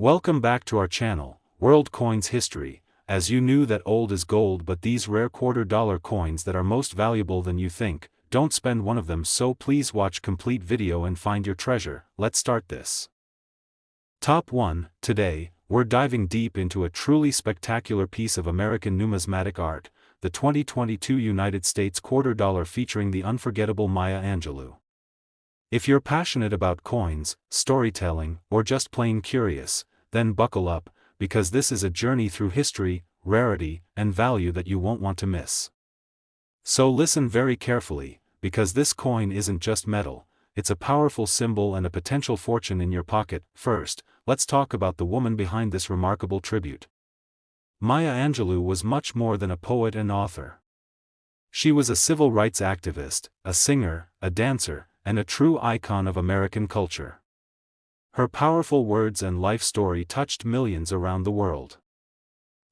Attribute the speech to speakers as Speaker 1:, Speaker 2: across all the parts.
Speaker 1: Welcome back to our channel, World Coins History. As you knew that old is gold, but these rare $quarter coins that are most valuable than you think, don't spend one of them, so please watch complete video and find your treasure. Let's start this. Top 1. Today, we're diving deep into a truly spectacular piece of American numismatic art, the 2022 United States $quarter featuring the unforgettable Maya Angelou. If you're passionate about coins, storytelling, or just plain curious, then buckle up, because this is a journey through history, rarity, and value that you won't want to miss. So listen very carefully, because this coin isn't just metal, it's a powerful symbol and a potential fortune in your pocket. First, let's talk about the woman behind this remarkable tribute. Maya Angelou was much more than a poet and author. She was a civil rights activist, a singer, a dancer, and a true icon of American culture. Her powerful words and life story touched millions around the world.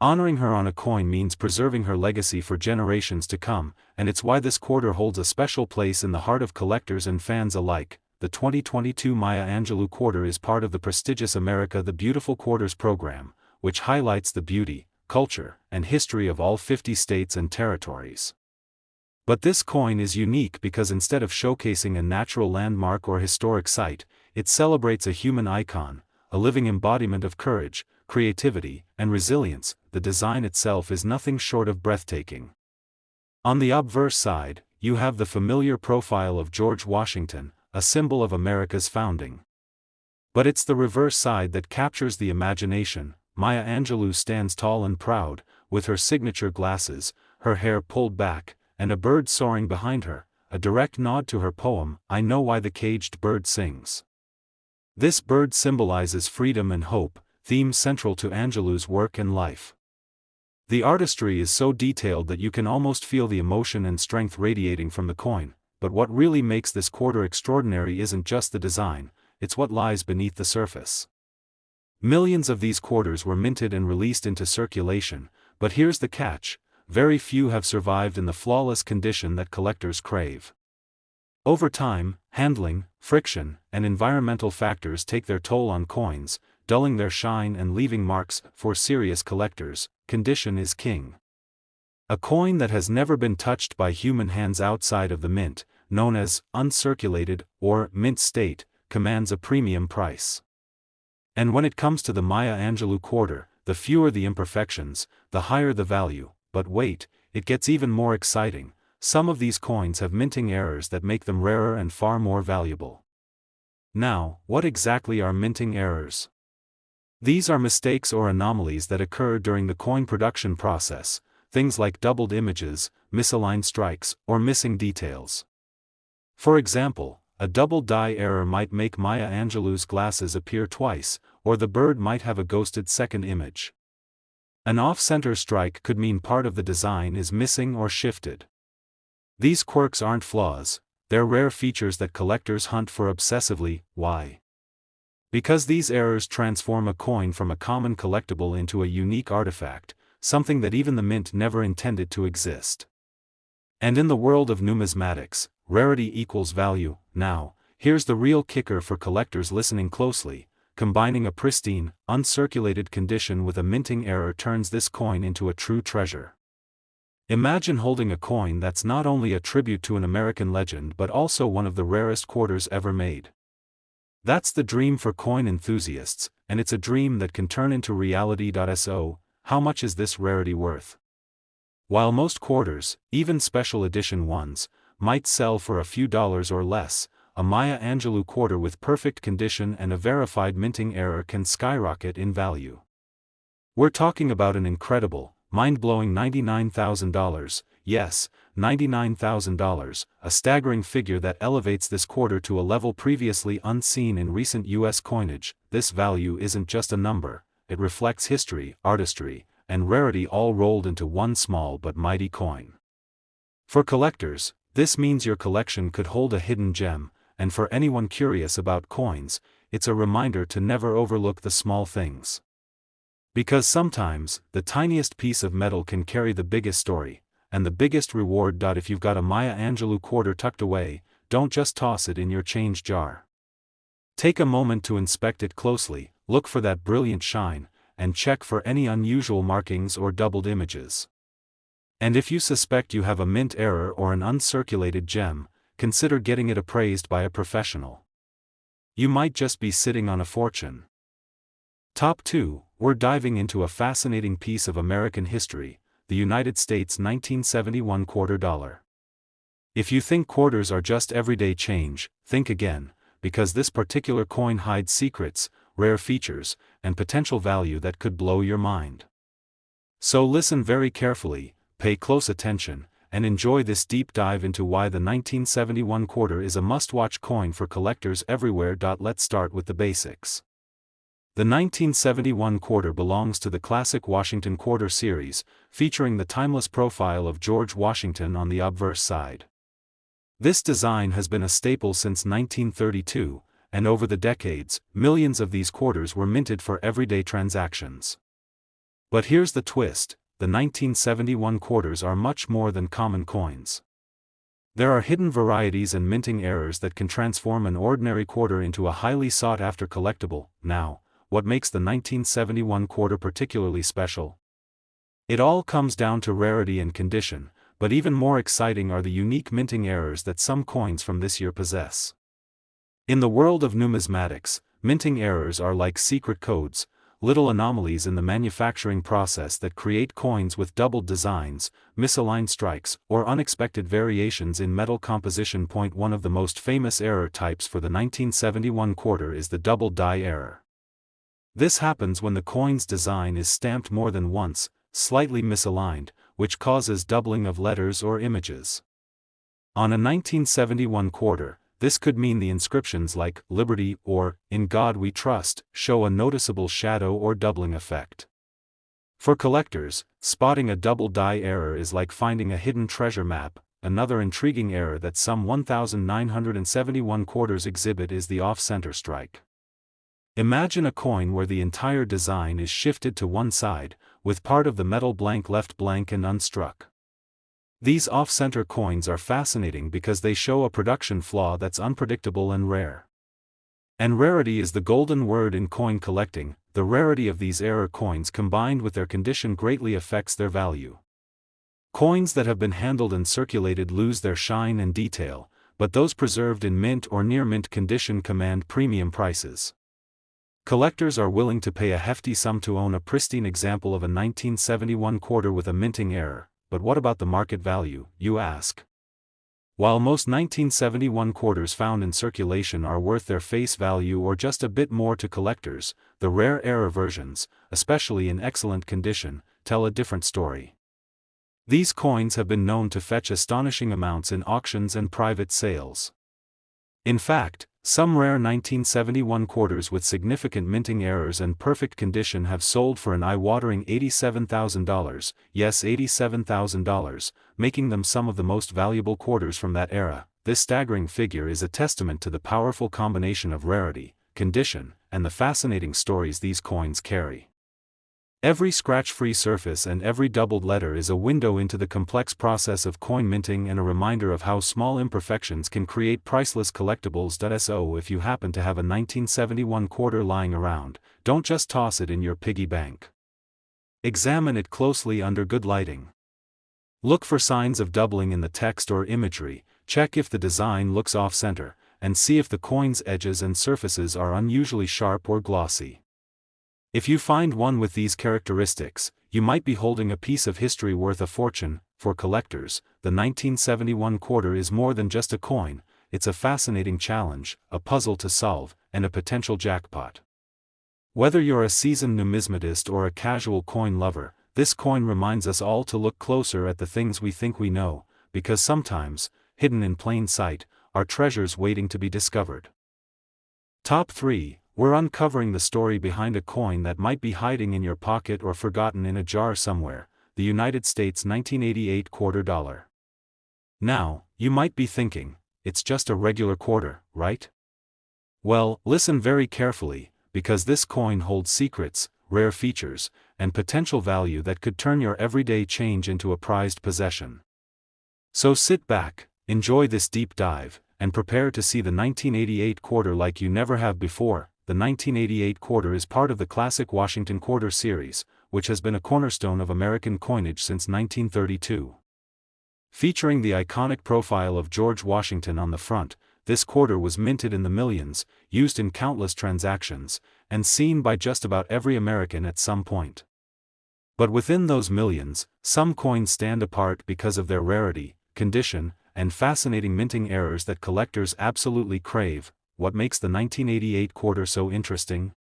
Speaker 1: Honoring her on a coin means preserving her legacy for generations to come, and it's why this quarter holds a special place in the heart of collectors and fans alike. The 2022 Maya Angelou quarter is part of the prestigious America the Beautiful Quarters program, which highlights the beauty, culture, and history of all 50 states and territories. But this coin is unique because instead of showcasing a natural landmark or historic site, it celebrates a human icon, a living embodiment of courage, creativity, and resilience. The design itself is nothing short of breathtaking. On the obverse side, you have the familiar profile of George Washington, a symbol of America's founding. But it's the reverse side that captures the imagination. Maya Angelou stands tall and proud, with her signature glasses, her hair pulled back, and a bird soaring behind her, a direct nod to her poem, I Know Why the Caged Bird Sings. This bird symbolizes freedom and hope, themes central to Angelou's work and life. The artistry is so detailed that you can almost feel the emotion and strength radiating from the coin, but what really makes this quarter extraordinary isn't just the design, it's what lies beneath the surface. Millions of these quarters were minted and released into circulation, but here's the catch: very few have survived in the flawless condition that collectors crave. Over time, handling, friction, and environmental factors take their toll on coins, dulling their shine and leaving marks. For serious collectors, condition is king. A coin that has never been touched by human hands outside of the mint, known as uncirculated or mint state, commands a premium price. And when it comes to the Maya Angelou quarter, the fewer the imperfections, the higher the value. But wait, it gets even more exciting. Some of these coins have minting errors that make them rarer and far more valuable. Now, what exactly are minting errors? These are mistakes or anomalies that occur during the coin production process, things like doubled images, misaligned strikes, or missing details. For example, a double die error might make Maya Angelou's glasses appear twice, or the bird might have a ghosted second image. An off-center strike could mean part of the design is missing or shifted. These quirks aren't flaws, they're rare features that collectors hunt for obsessively. Why? Because these errors transform a coin from a common collectible into a unique artifact, something that even the mint never intended to exist. And in the world of numismatics, rarity equals value. Now, here's the real kicker for collectors listening closely: combining a pristine, uncirculated condition with a minting error turns this coin into a true treasure. Imagine holding a coin that's not only a tribute to an American legend but also one of the rarest quarters ever made. That's the dream for coin enthusiasts, and it's a dream that can turn into reality. So, how much is this rarity worth? While most quarters, even special edition ones, might sell for a few dollars or less, a Maya Angelou quarter with perfect condition and a verified minting error can skyrocket in value. We're talking about an incredible, mind-blowing $99,000, yes, $99,000, a staggering figure that elevates this quarter to a level previously unseen in recent U.S. coinage. This value isn't just a number, it reflects history, artistry, and rarity all rolled into one small but mighty coin. For collectors, this means your collection could hold a hidden gem, and for anyone curious about coins, it's a reminder to never overlook the small things. Because sometimes, the tiniest piece of metal can carry the biggest story, and the biggest reward. If you've got a Maya Angelou quarter tucked away, don't just toss it in your change jar. Take a moment to inspect it closely, look for that brilliant shine, and check for any unusual markings or doubled images. And if you suspect you have a mint error or an uncirculated gem, consider getting it appraised by a professional. You might just be sitting on a fortune. Top 2, we're diving into a fascinating piece of American history, the United States 1971 quarter dollar. If you think quarters are just everyday change, think again, because this particular coin hides secrets, rare features, and potential value that could blow your mind. So listen very carefully, pay close attention, and enjoy this deep dive into why the 1971 quarter is a must-watch coin for collectors everywhere. Let's start with the basics. The 1971 quarter belongs to the classic Washington quarter series, featuring the timeless profile of George Washington on the obverse side. This design has been a staple since 1932, and over the decades, millions of these quarters were minted for everyday transactions. But here's the twist: the 1971 quarters are much more than common coins. There are hidden varieties and minting errors that can transform an ordinary quarter into a highly sought-after collectible. Now, what makes the 1971 quarter particularly special? It all comes down to rarity and condition, but even more exciting are the unique minting errors that some coins from this year possess. In the world of numismatics, minting errors are like secret codes, little anomalies in the manufacturing process that create coins with doubled designs, misaligned strikes, or unexpected variations in metal composition. One of the most famous error types for the 1971 quarter is the double die error. This happens when the coin's design is stamped more than once, slightly misaligned, which causes doubling of letters or images. On a 1971 quarter, this could mean the inscriptions like "Liberty" or "In God We Trust" show a noticeable shadow or doubling effect. For collectors, spotting a double die error is like finding a hidden treasure map. Another intriguing error that some 1971 quarters exhibit is the off-center strike. Imagine a coin where the entire design is shifted to one side, with part of the metal blank left blank and unstruck. These off-center coins are fascinating because they show a production flaw that's unpredictable and rare. And rarity is the golden word in coin collecting. The rarity of these error coins combined with their condition greatly affects their value. Coins that have been handled and circulated lose their shine and detail, but those preserved in mint or near mint condition command premium prices. Collectors are willing to pay a hefty sum to own a pristine example of a 1971 quarter with a minting error. But what about the market value, you ask? While most 1971 quarters found in circulation are worth their face value or just a bit more to collectors, the rare error versions, especially in excellent condition, tell a different story. These coins have been known to fetch astonishing amounts in auctions and private sales. In fact, some rare 1971 quarters with significant minting errors and perfect condition have sold for an eye-watering $87,000, yes, $87,000, making them some of the most valuable quarters from that era. This staggering figure is a testament to the powerful combination of rarity, condition, and the fascinating stories these coins carry. Every scratch-free surface and every doubled letter is a window into the complex process of coin minting and a reminder of how small imperfections can create priceless collectibles. So if you happen to have a 1971 quarter lying around, don't just toss it in your piggy bank. Examine it closely under good lighting. Look for signs of doubling in the text or imagery, check if the design looks off-center, and see if the coin's edges and surfaces are unusually sharp or glossy. If you find one with these characteristics, you might be holding a piece of history worth a fortune. For collectors, the 1971 quarter is more than just a coin, it's a fascinating challenge, a puzzle to solve, and a potential jackpot. Whether you're a seasoned numismatist or a casual coin lover, this coin reminds us all to look closer at the things we think we know, because sometimes, hidden in plain sight, are treasures waiting to be discovered. Top 3. We're uncovering the story behind a coin that might be hiding in your pocket or forgotten in a jar somewhere, the United States 1988 quarter dollar. Now, you might be thinking, it's just a regular quarter, right? Well, listen very carefully, because this coin holds secrets, rare features, and potential value that could turn your everyday change into a prized possession. So sit back, enjoy this deep dive, and prepare to see the 1988 quarter like you never have before. the 1988 quarter is part of the classic Washington quarter series, which has been a cornerstone of American coinage since 1932. Featuring the iconic profile of George Washington on the front, this quarter was minted in the millions, used in countless transactions, and seen by just about every American at some point. But within those millions, some coins stand apart because of their rarity, condition, and fascinating minting errors that collectors absolutely crave. What makes the 1988 quarter so interesting?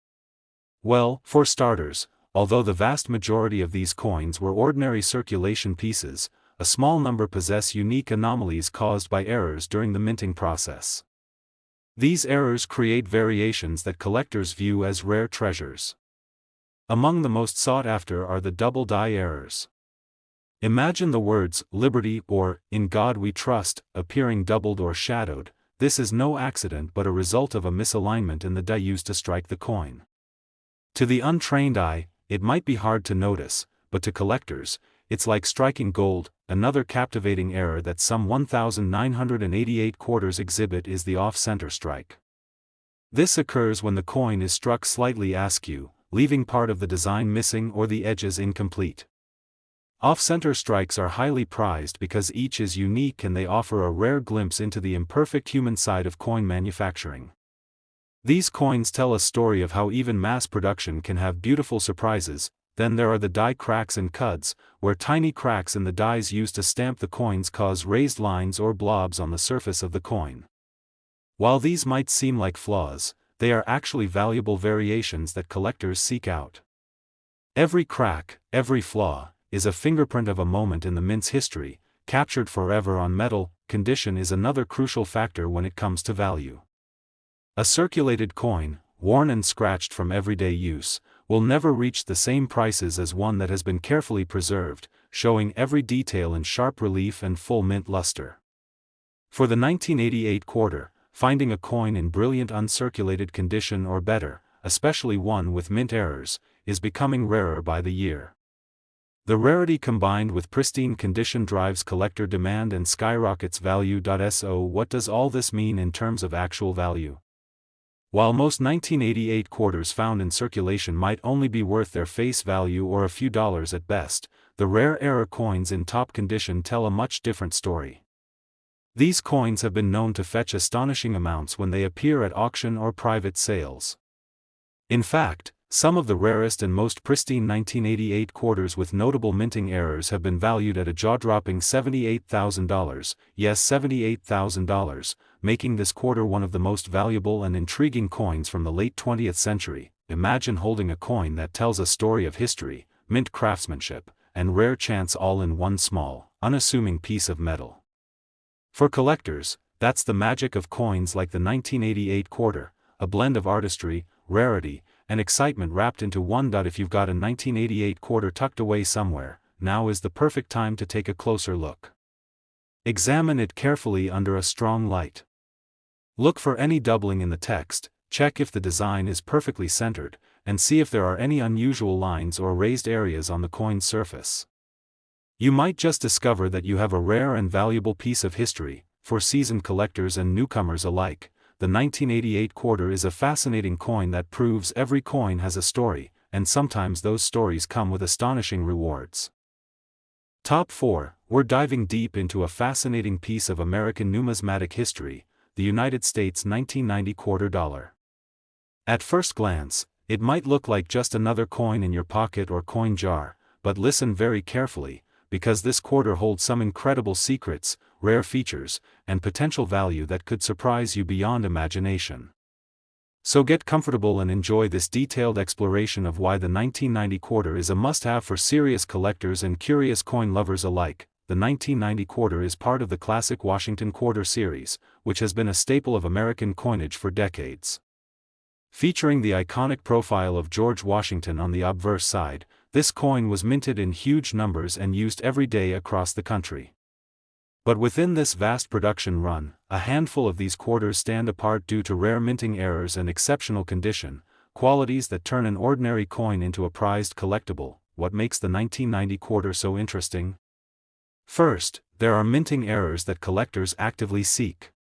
Speaker 1: Well, for starters, although the vast majority of these coins were ordinary circulation pieces, a small number possess unique anomalies caused by errors during the minting process. These errors create variations that collectors view as rare treasures. Among the most sought after are the double die errors. Imagine the words "Liberty" or "In God We Trust" appearing doubled or shadowed. This is no accident but a result of a misalignment in the die used to strike the coin. To the untrained eye, it might be hard to notice, but to collectors, it's like striking gold. Another captivating error that some 1,988 quarters exhibit is the off-center strike. This occurs when the coin is struck slightly askew, leaving part of the design missing or the edges incomplete. Off-center strikes are highly prized because each is unique and they offer a rare glimpse into the imperfect human side of coin manufacturing. These coins tell a story of how even mass production can have beautiful surprises. Then there are the die cracks and cuds, where tiny cracks in the dies used to stamp the coins cause raised lines or blobs on the surface of the coin. While these might seem like flaws, they are actually valuable variations that collectors seek out. Every crack, every flaw, is a fingerprint of a moment in the mint's history, captured forever on metal. Condition is another crucial factor when it comes to value. A circulated coin, worn and scratched from everyday use, will never reach the same prices as one that has been carefully preserved, showing every detail in sharp relief and full mint luster. For the 1988 quarter, finding a coin in brilliant uncirculated condition or better, especially one with mint errors, is becoming rarer by the year. The rarity combined with pristine condition drives collector demand and skyrockets value. So what does all this mean in terms of actual value? While most 1988 quarters found in circulation might only be worth their face value or a few dollars at best, the rare error coins in top condition tell a much different story. These coins have been known to fetch astonishing amounts when they appear at auction or private sales. In fact, some of the rarest and most pristine 1988 quarters with notable minting errors have been valued at a jaw-dropping $78,000, yes $78,000, making this quarter one of the most valuable and intriguing coins from the late 20th century. Imagine holding a coin that tells a story of history, mint craftsmanship, and rare chance all in one small, unassuming piece of metal. For collectors, that's the magic of coins like the 1988 quarter, a blend of artistry, rarity, and excitement wrapped into one. If you've got a 1988 quarter tucked away somewhere, now is the perfect time to take a closer look. Examine it carefully under a strong light. Look for any doubling in the text, check if the design is perfectly centered, and see if there are any unusual lines or raised areas on the coin's surface. You might just discover that you have a rare and valuable piece of history. For seasoned collectors and newcomers alike, the 1988 quarter is a fascinating coin that proves every coin has a story, and sometimes those stories come with astonishing rewards. Top 4, we're diving deep into a fascinating piece of American numismatic history, the United States 1990 quarter dollar. At first glance, it might look like just another coin in your pocket or coin jar, but listen very carefully, because this quarter holds some incredible secrets, rare features, and potential value that could surprise you beyond imagination. So get comfortable and enjoy this detailed exploration of why the 1990 quarter is a must-have for serious collectors and curious coin lovers alike. The 1990 quarter is part of the classic Washington quarter series, which has been a staple of American coinage for decades. Featuring the iconic profile of George Washington on the obverse side, this coin was minted in huge numbers and used every day across the country. But within this vast production run, a handful of these quarters stand apart due to rare minting errors and exceptional condition, qualities that turn an ordinary coin into a prized collectible. What makes the 1990 quarter so interesting? First, there are minting errors that collectors actively seek.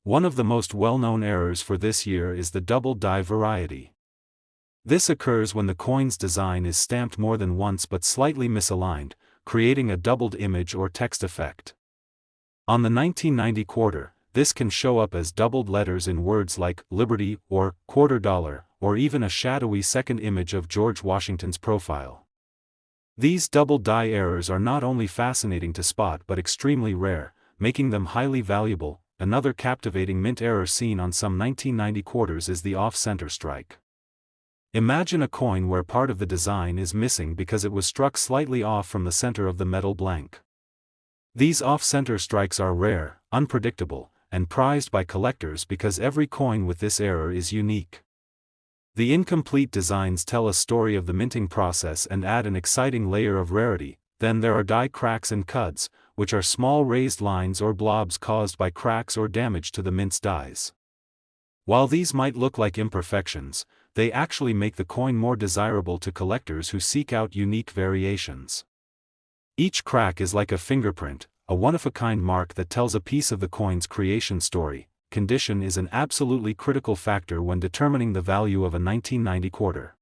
Speaker 1: One of the most well-known errors for this year is the double die variety. This occurs when the coin's design is stamped more than once but slightly misaligned, creating a doubled image or text effect. On the 1990 quarter, this can show up as doubled letters in words like Liberty or Quarter Dollar, or even a shadowy second image of George Washington's profile. These double die errors are not only fascinating to spot but extremely rare, making them highly valuable. Another captivating mint error seen on some 1990 quarters is the off-center strike. Imagine a coin where part of the design is missing because it was struck slightly off from the center of the metal blank. These off-center strikes are rare, unpredictable, and prized by collectors because every coin with this error is unique. The incomplete designs tell a story of the minting process and add an exciting layer of rarity. Then there are die cracks and cuds, which are small raised lines or blobs caused by cracks or damage to the mint's dies. While these might look like imperfections, they actually make the coin more desirable to collectors who seek out unique variations. Each crack is like a fingerprint, a one-of-a-kind mark that tells a piece of the coin's creation story. Condition is an absolutely critical factor when determining the value of a 1990 quarter.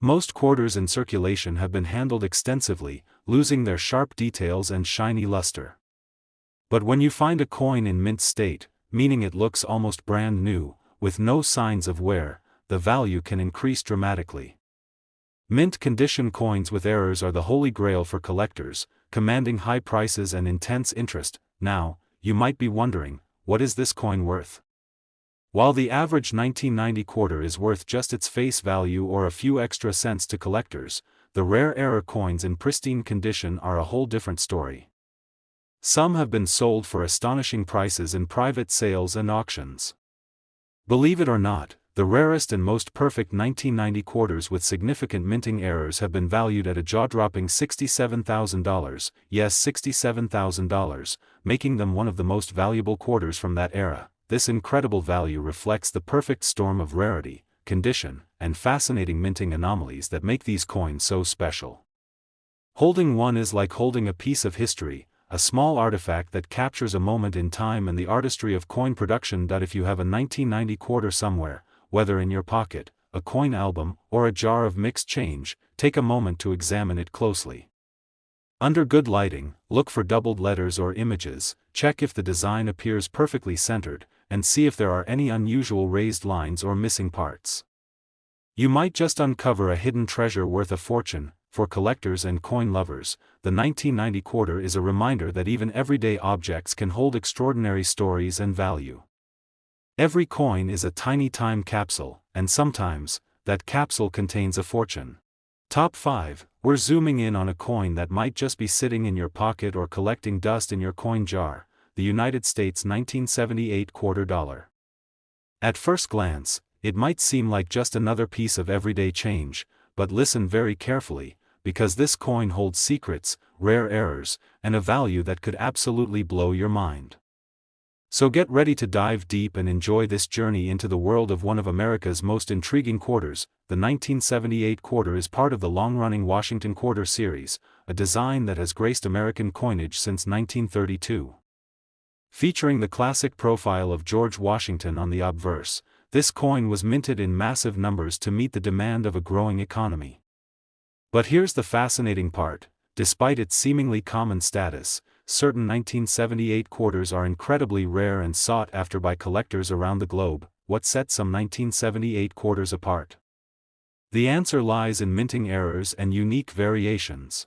Speaker 1: Most quarters in circulation have been handled extensively, losing their sharp details and shiny luster. But when you find a coin in mint state, meaning it looks almost brand new, with no signs of wear, the value can increase dramatically. Mint condition coins with errors are the holy grail for collectors, commanding high prices and intense interest. Now, you might be wondering, what is this coin worth? While the average 1990 quarter is worth just its face value or a few extra cents to collectors, the rare error coins in pristine condition are a whole different story. Some have been sold for astonishing prices in private sales and auctions. Believe it or not, the rarest and most perfect 1990 quarters with significant minting errors have been valued at a jaw-dropping $67,000, yes $67,000, making them one of the most valuable quarters from that era. This incredible value reflects the perfect storm of rarity, condition, and fascinating minting anomalies that make these coins so special. Holding one is like holding a piece of history, a small artifact that captures a moment in time and the artistry of coin production. If you have a 1990 quarter somewhere, whether in your pocket, a coin album, or a jar of mixed change, take a moment to examine it closely. Under good lighting, look for doubled letters or images, check if the design appears perfectly centered, and see if there are any unusual raised lines or missing parts. You might just uncover a hidden treasure worth a fortune. For collectors and coin lovers, the 1990 quarter is a reminder that even everyday objects can hold extraordinary stories and value. Every coin is a tiny time capsule, and sometimes, that capsule contains a fortune. Top 5, we're zooming in on a coin that might just be sitting in your pocket or collecting dust in your coin jar, the United States 1978 quarter dollar. At first glance, it might seem like just another piece of everyday change, but listen very carefully, because this coin holds secrets, rare errors, and a value that could absolutely blow your mind. So get ready to dive deep and enjoy this journey into the world of one of America's most intriguing quarters. The 1978 quarter is part of the long-running Washington Quarter series, a design that has graced American coinage since 1932. Featuring the classic profile of George Washington on the obverse, this coin was minted in massive numbers to meet the demand of a growing economy. But here's the fascinating part: despite its seemingly common status, certain 1978 quarters are incredibly rare and sought after by collectors around the globe. What sets some 1978 quarters apart? The answer lies in minting errors and unique variations.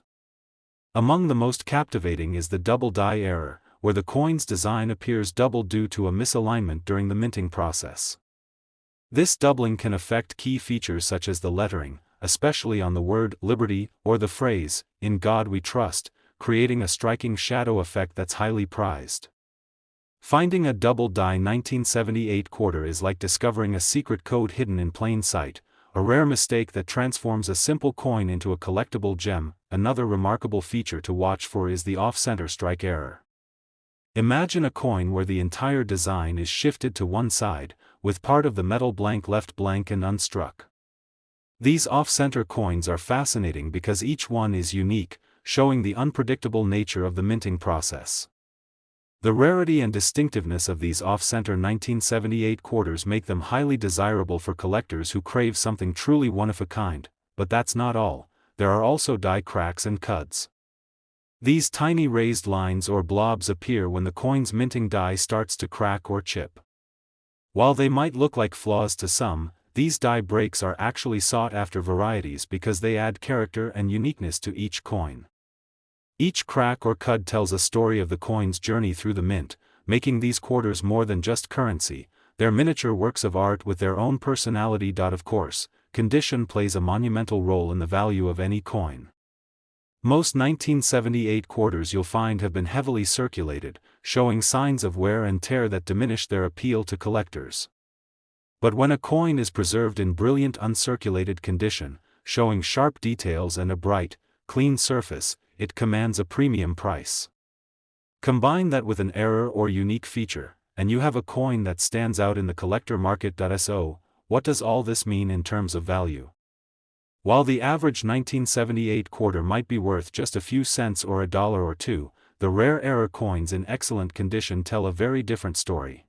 Speaker 1: Among the most captivating is the double die error, where the coin's design appears doubled due to a misalignment during the minting process. This doubling can affect key features such as the lettering, especially on the word Liberty, or the phrase, "In God We Trust," creating a striking shadow effect that's highly prized. Finding a double die 1978 quarter is like discovering a secret code hidden in plain sight, a rare mistake that transforms a simple coin into a collectible gem. Another remarkable feature to watch for is the off-center strike error. Imagine a coin where the entire design is shifted to one side, with part of the metal blank left blank and unstruck. These off-center coins are fascinating because each one is unique, showing the unpredictable nature of the minting process. The rarity and distinctiveness of these off-center 1978 quarters make them highly desirable for collectors who crave something truly one-of-a-kind, but that's not all. There are also die cracks and cuds. These tiny raised lines or blobs appear when the coin's minting die starts to crack or chip. While they might look like flaws to some, these die breaks are actually sought-after varieties because they add character and uniqueness to each coin. Each crack or cud tells a story of the coin's journey through the mint, making these quarters more than just currency. They're miniature works of art with their own personality. Of course, condition plays a monumental role in the value of any coin. Most 1978 quarters you'll find have been heavily circulated, showing signs of wear and tear that diminish their appeal to collectors. But when a coin is preserved in brilliant uncirculated condition, showing sharp details and a bright, clean surface, it commands a premium price. Combine that with an error or unique feature, and you have a coin that stands out in the collector market. So, what does all this mean in terms of value? While the average 1978 quarter might be worth just a few cents or $1 or $2, the rare error coins in excellent condition tell a very different story.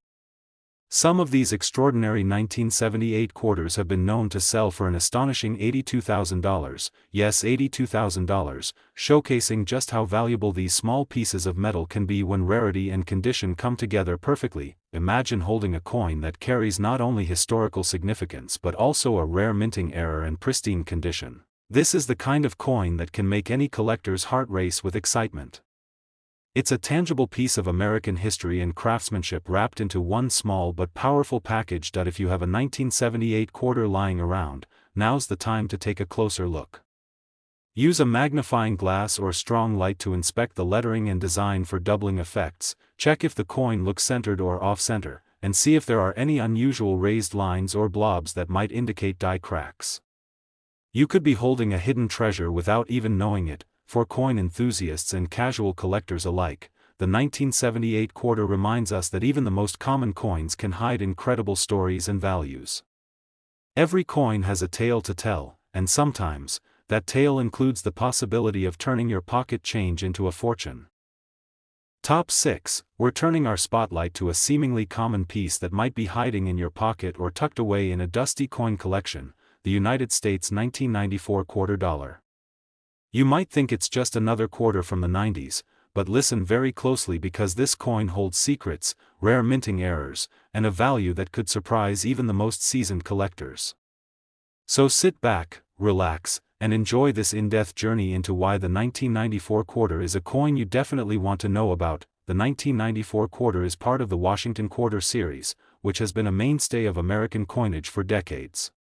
Speaker 1: Some of these extraordinary 1978 quarters have been known to sell for an astonishing $82,000, yes, $82,000, showcasing just how valuable these small pieces of metal can be when rarity and condition come together perfectly. Imagine holding a coin that carries not only historical significance but also a rare minting error and pristine condition. This is the kind of coin that can make any collector's heart race with excitement. It's a tangible piece of American history and craftsmanship wrapped into one small but powerful package. If you have a 1978 quarter lying around, now's the time to take a closer look. Use a magnifying glass or strong light to inspect the lettering and design for doubling effects, check if the coin looks centered or off-center, and see if there are any unusual raised lines or blobs that might indicate die cracks. You could be holding a hidden treasure without even knowing it. For coin enthusiasts and casual collectors alike, the 1978 quarter reminds us that even the most common coins can hide incredible stories and values. Every coin has a tale to tell, and sometimes, that tale includes the possibility of turning your pocket change into a fortune. Top 6. We're turning our spotlight to a seemingly common piece that might be hiding in your pocket or tucked away in a dusty coin collection, the United States 1994 quarter dollar. You might think it's just another quarter from the 90s, but listen very closely because this coin holds secrets, rare minting errors, and a value that could surprise even the most seasoned collectors. So sit back, relax, and enjoy this in-depth journey into why the 1994 quarter is a coin you definitely want to know about. The 1994 quarter is part of the Washington Quarter series, which has been a mainstay of American coinage for decades.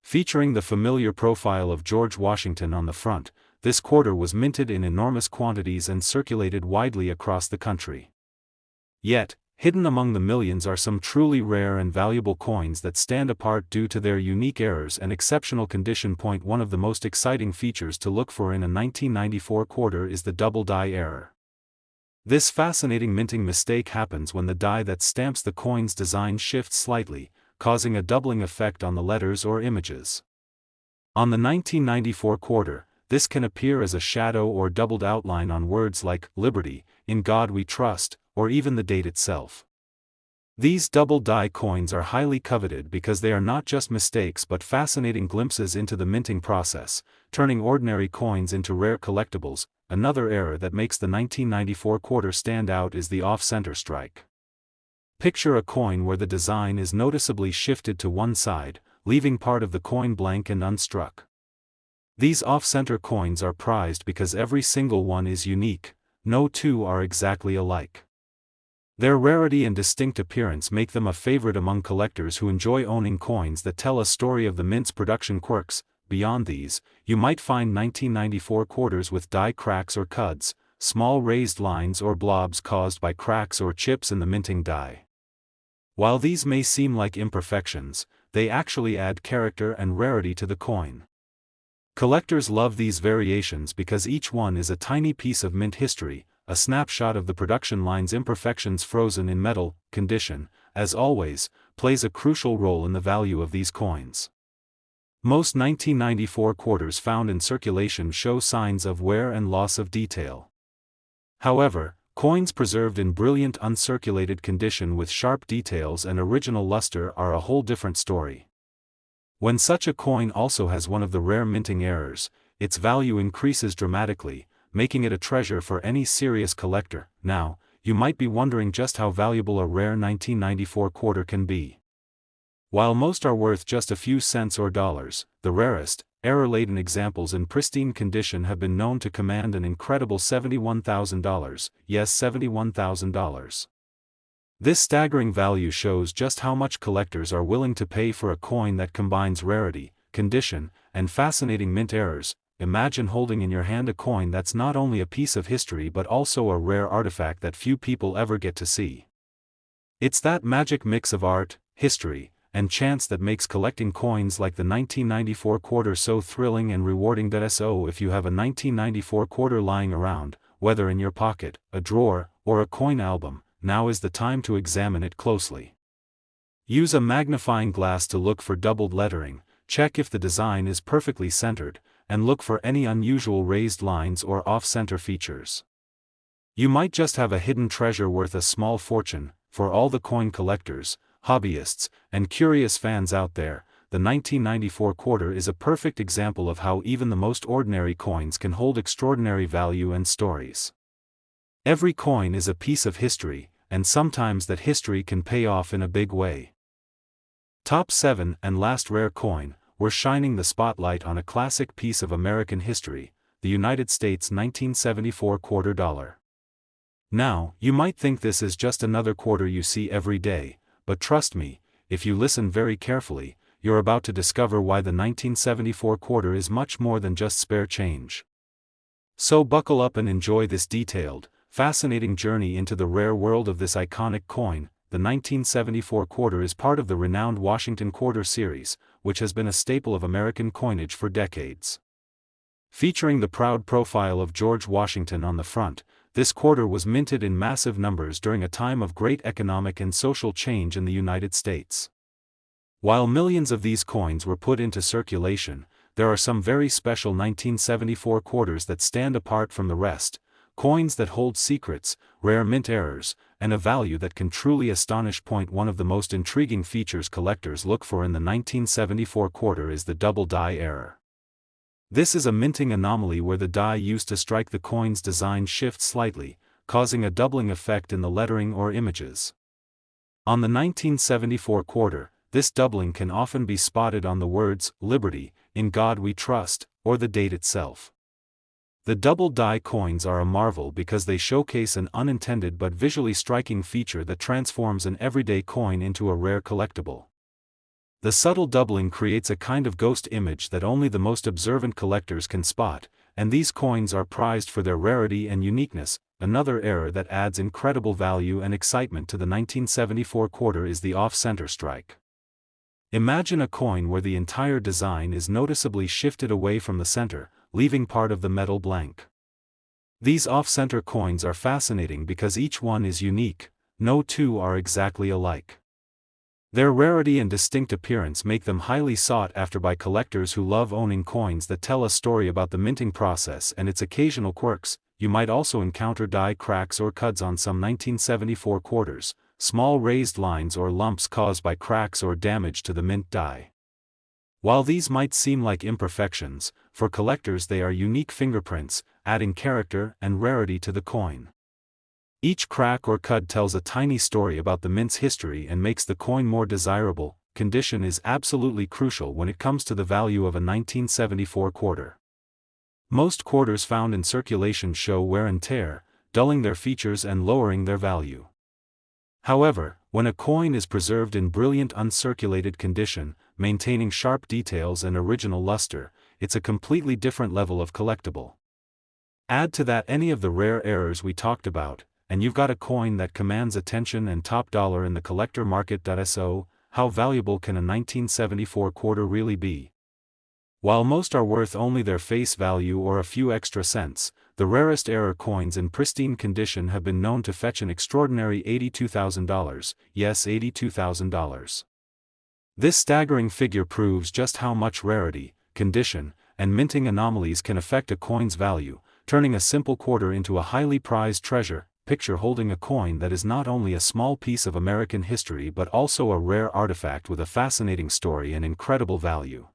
Speaker 1: Featuring the familiar profile of George Washington on the front, this quarter was minted in enormous quantities and circulated widely across the country. Yet, hidden among the millions are some truly rare and valuable coins that stand apart due to their unique errors and exceptional condition. One of the most exciting features to look for in a 1994 quarter is the double die error. This fascinating minting mistake happens when the die that stamps the coin's design shifts slightly, causing a doubling effect on the letters or images. On the 1994 quarter, this can appear as a shadow or doubled outline on words like "Liberty," "In God We Trust," or even the date itself. These double die coins are highly coveted because they are not just mistakes but fascinating glimpses into the minting process, turning ordinary coins into rare collectibles. Another error that makes the 1994 quarter stand out is the off-center strike. Picture a coin where the design is noticeably shifted to one side, leaving part of the coin blank and unstruck. These off-center coins are prized because every single one is unique, no two are exactly alike. Their rarity and distinct appearance make them a favorite among collectors who enjoy owning coins that tell a story of the mint's production quirks. Beyond these, you might find 1994 quarters with die cracks or cuds, small raised lines or blobs caused by cracks or chips in the minting die. While these may seem like imperfections, they actually add character and rarity to the coin. Collectors love these variations because each one is a tiny piece of mint history, a snapshot of the production line's imperfections frozen in metal. Condition, as always, plays a crucial role in the value of these coins. Most 1994 quarters found in circulation show signs of wear and loss of detail. However, Coins preserved in brilliant uncirculated condition with sharp details and original luster are a whole different story. When such a coin also has one of the rare minting errors, its value increases dramatically, making it a treasure for any serious collector. Now, you might be wondering just how valuable a rare 1994 quarter can be. While most are worth just a few cents or dollars, the rarest, error-laden examples in pristine condition have been known to command an incredible $71,000, yes, $71,000. This staggering value shows just how much collectors are willing to pay for a coin that combines rarity, condition, and fascinating mint errors. Imagine holding in your hand a coin that's not only a piece of history but also a rare artifact that few people ever get to see. It's that magic mix of art, history, and chance that makes collecting coins like the 1994 quarter so thrilling and rewarding. So if you have a 1994 quarter lying around, whether in your pocket, a drawer, or a coin album, now is the time to examine it closely. Use a magnifying glass to look for doubled lettering, check if the design is perfectly centered, and look for any unusual raised lines or off-center features. You might just have a hidden treasure worth a small fortune. For all the coin collectors, hobbyists, and curious fans out there, the 1994 quarter is a perfect example of how even the most ordinary coins can hold extraordinary value and stories. Every coin is a piece of history, and sometimes that history can pay off in a big way. Top 7 and last rare coin, we're shining the spotlight on a classic piece of American history, the United States 1974 quarter dollar. Now, you might think this is just another quarter you see every day, but trust me, if you listen very carefully, you're about to discover why the 1974 quarter is much more than just spare change. So buckle up and enjoy this detailed, fascinating journey into the rare world of this iconic coin. The 1974 quarter is part of the renowned Washington Quarter series, which has been a staple of American coinage for decades. Featuring the proud profile of George Washington on the front, this quarter was minted in massive numbers during a time of great economic and social change in the United States. While millions of these coins were put into circulation, there are some very special 1974 quarters that stand apart from the rest, coins that hold secrets, rare mint errors, and a value that can truly astonish. One of the most intriguing features collectors look for in the 1974 quarter is the double die error. This is a minting anomaly where the die used to strike the coin's design shifts slightly, causing a doubling effect in the lettering or images. On the 1974 quarter, this doubling can often be spotted on the words, "Liberty, in God we trust," or the date itself. The double die coins are a marvel because they showcase an unintended but visually striking feature that transforms an everyday coin into a rare collectible. The subtle doubling creates a kind of ghost image that only the most observant collectors can spot, and these coins are prized for their rarity and uniqueness. Another error that adds incredible value and excitement to the 1974 quarter is the off-center strike. Imagine a coin where the entire design is noticeably shifted away from the center, leaving part of the metal blank. These off-center coins are fascinating because each one is unique, no two are exactly alike. Their rarity and distinct appearance make them highly sought after by collectors who love owning coins that tell a story about the minting process and its occasional quirks. You might also encounter die cracks or cuds on some 1974 quarters, small raised lines or lumps caused by cracks or damage to the mint die. While these might seem like imperfections, for collectors they are unique fingerprints, adding character and rarity to the coin. Each crack or cud tells a tiny story about the mint's history and makes the coin more desirable. Condition is absolutely crucial when it comes to the value of a 1974 quarter. Most quarters found in circulation show wear and tear, dulling their features and lowering their value. However, when a coin is preserved in brilliant uncirculated condition, maintaining sharp details and original luster, it's a completely different level of collectible. Add to that any of the rare errors we talked about, and you've got a coin that commands attention and top dollar in the collector market. So, how valuable can a 1974 quarter really be? While most are worth only their face value or a few extra cents, the rarest error coins in pristine condition have been known to fetch an extraordinary $82,000, yes, $82,000. This staggering figure proves just how much rarity, condition, and minting anomalies can affect a coin's value, turning a simple quarter into a highly prized treasure. picture holding a coin that is not only a small piece of American history but also a rare artifact with a fascinating story and incredible value.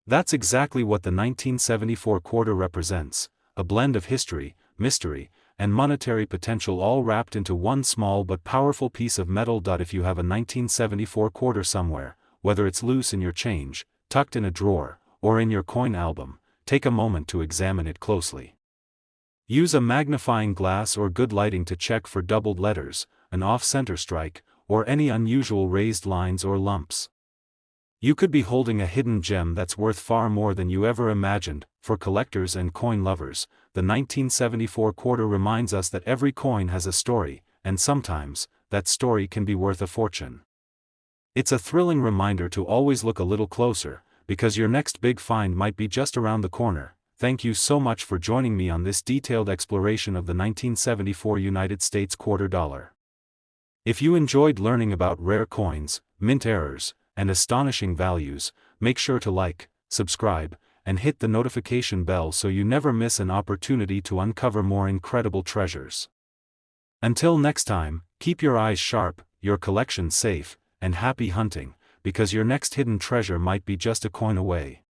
Speaker 1: That's exactly what the 1974 quarter represents, a blend of history, mystery, and monetary potential all wrapped into one small but powerful piece of metal. If you have a 1974 quarter somewhere, whether it's loose in your change, tucked in a drawer, or in your coin album, take a moment to examine it closely. Use a magnifying glass or good lighting to check for doubled letters, an off-center strike, or any unusual raised lines or lumps. You could be holding a hidden gem that's worth far more than you ever imagined. For collectors and coin lovers, the 1974 quarter reminds us that every coin has a story, and sometimes, that story can be worth a fortune. It's a thrilling reminder to always look a little closer, because your next big find might be just around the corner. Thank you so much for joining me on this detailed exploration of the 1974 United States quarter dollar. If you enjoyed learning about rare coins, mint errors, and astonishing values, make sure to like, subscribe, and hit the notification bell so you never miss an opportunity to uncover more incredible treasures. Until next time, keep your eyes sharp, your collection safe, and happy hunting, because your next hidden treasure might be just a coin away.